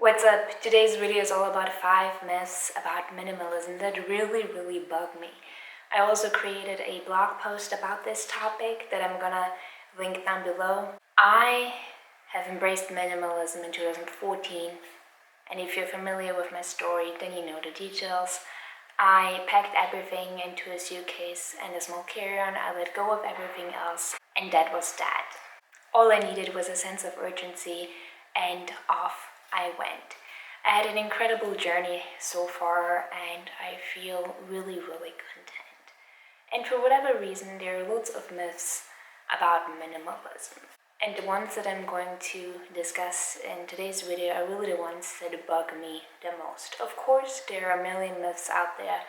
What's up? Today's video is all about 5 myths about minimalism that really bug me. I also created a blog post about this topic that I'm gonna link down below. I have embraced minimalism in 2014, and if you're familiar with my story, then you know the details. I packed everything into a suitcase and a small carry-on. I let go of everything else, and that was that. All I needed was a sense of urgency, and off I went. I had an incredible journey so far, and I feel really content. And for whatever reason, there are loads of myths about minimalism. And the ones that I'm going to discuss in today's video are really the ones that bug me the most. Of course, there are a million myths out there.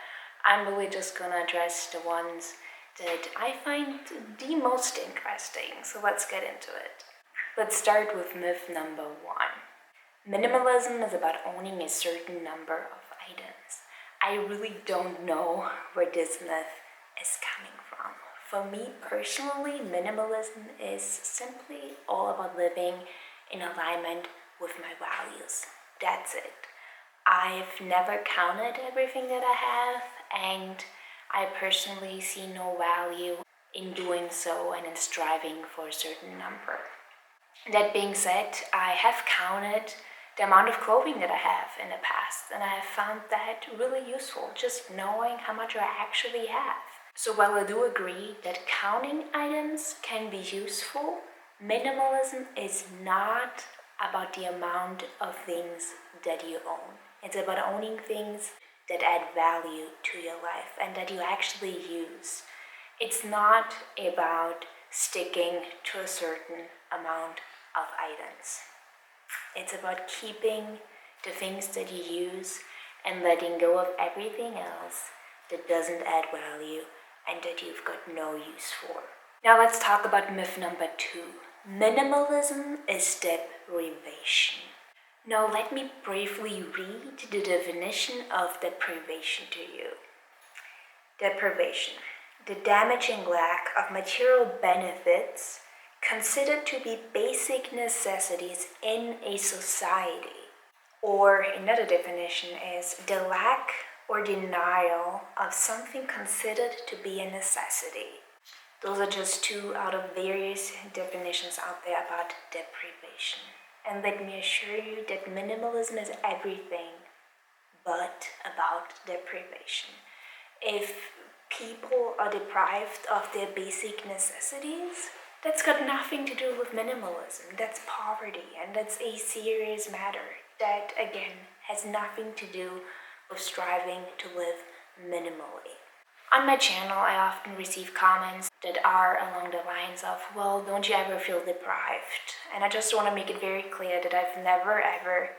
I'm really just gonna address the ones that I find the most interesting. So let's get into it. Let's start with myth number 1. Minimalism is about owning a certain number of items. I really don't know where this myth is coming from. For me personally, minimalism is simply all about living in alignment with my values. That's it. I've never counted everything that I have, and I personally see no value in doing so and in striving for a certain number. That being said, I have counted the amount of clothing that I have in the past, and I have found that really useful, just knowing how much I actually have. So while I do agree that counting items can be useful, minimalism is not about the amount of things that you own. It's about owning things that add value to your life and that you actually use. It's not about sticking to a certain amount of items. It's about keeping the things that you use and letting go of everything else that doesn't add value and that you've got no use for. Now let's talk about myth number 2. Minimalism is deprivation. Now let me briefly read the definition of deprivation to you. Deprivation: the damaging lack of material benefits considered to be basic necessities in a society. Or another definition is the lack or denial of something considered to be a necessity. Those are just 2 out of various definitions out there about deprivation. And let me assure you that minimalism is everything but about deprivation. If people are deprived of their basic necessities, that's got nothing to do with minimalism. That's poverty, and that's a serious matter that, again, has nothing to do with striving to live minimally. On my channel, I often receive comments that are along the lines of, well, don't you ever feel deprived? And I just want to make it very clear that I've never ever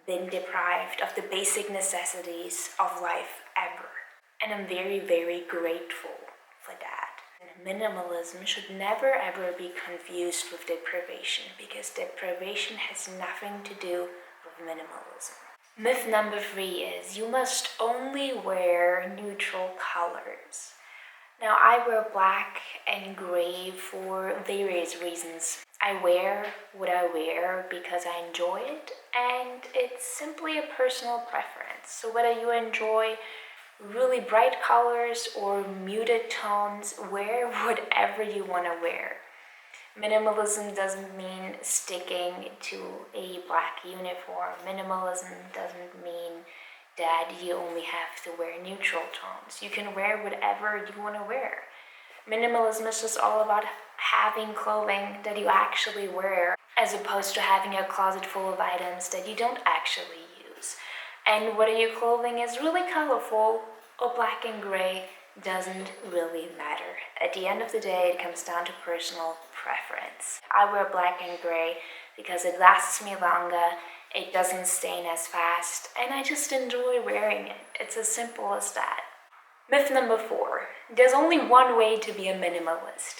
been deprived of the basic necessities of life ever. And I'm very grateful for that. Minimalism should never ever be confused with deprivation, because deprivation has nothing to do with minimalism. Myth number 3 is you must only wear neutral colors. Now I wear black and gray for various reasons. I wear what I wear because I enjoy it, and it's simply a personal preference. So whether you enjoy really bright colors or muted tones, wear whatever you want to wear. Minimalism doesn't mean sticking to a black uniform. Minimalism doesn't mean that you only have to wear neutral tones. You can wear whatever you want to wear. Minimalism is just all about having clothing that you actually wear, as opposed to having a closet full of items that you don't actually use. And whether your clothing is really colorful or black and gray doesn't really matter. At the end of the day, it comes down to personal preference. I wear black and gray because it lasts me longer, it doesn't stain as fast, and I just enjoy wearing it. It's as simple as that. Myth number 4. There's only one way to be a minimalist.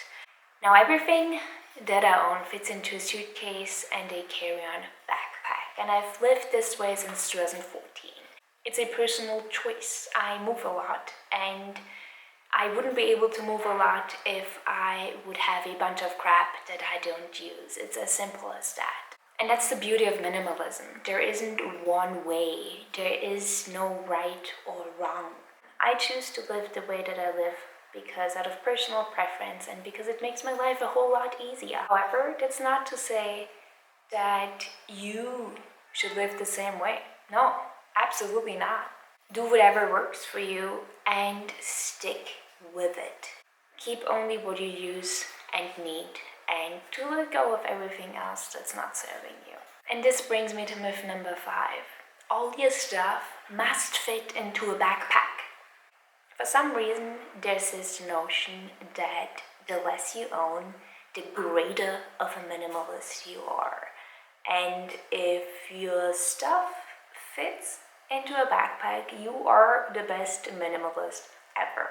Now everything that I own fits into a suitcase and a carry-on backpack, and I've lived this way since 2014. It's a personal choice. I move a lot, and I wouldn't be able to move a lot if I would have a bunch of crap that I don't use. It's as simple as that. And that's the beauty of minimalism. There isn't one way. There is no right or wrong. I choose to live the way that I live because out of personal preference and because it makes my life a whole lot easier. However, that's not to say that you should live the same way. No, absolutely not. Do whatever works for you and stick with it. Keep only what you use and need, and to let go of everything else that's not serving you. And this brings me to myth number 5. All your stuff must fit into a backpack. For some reason, there's this notion that the less you own, the greater of a minimalist you are. And if your stuff fits into a backpack, you are the best minimalist ever.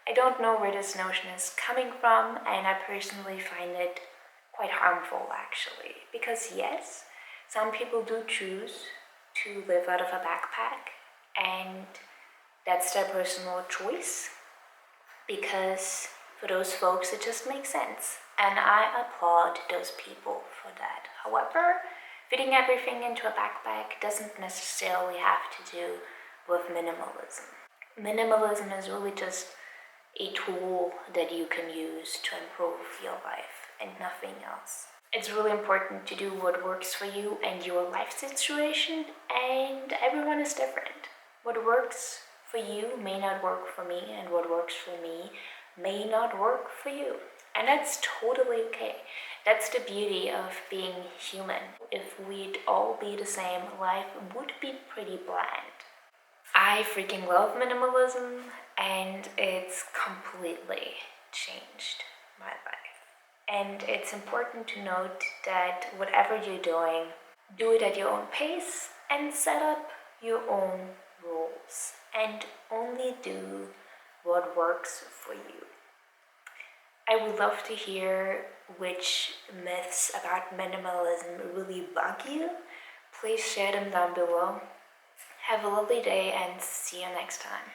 I don't know where this notion is coming from, and I personally find it quite harmful actually. Because yes, some people do choose to live out of a backpack, and that's their personal choice, because for those folks it just makes sense. And I applaud those people for that. However, fitting everything into a backpack doesn't necessarily have to do with minimalism. Minimalism is really just a tool that you can use to improve your life and nothing else. It's really important to do what works for you and your life situation, and everyone is different. What works for you may not work for me, and what works for me may not work for you. And that's totally okay. That's the beauty of being human. If we'd all be the same, life would be pretty bland. I freaking love minimalism, and it's completely changed my life. And it's important to note that whatever you're doing, do it at your own pace and set up your own rules, and only do what works for you. I would love to hear which myths about minimalism really bug you. Please share them down below. Have a lovely day and see you next time.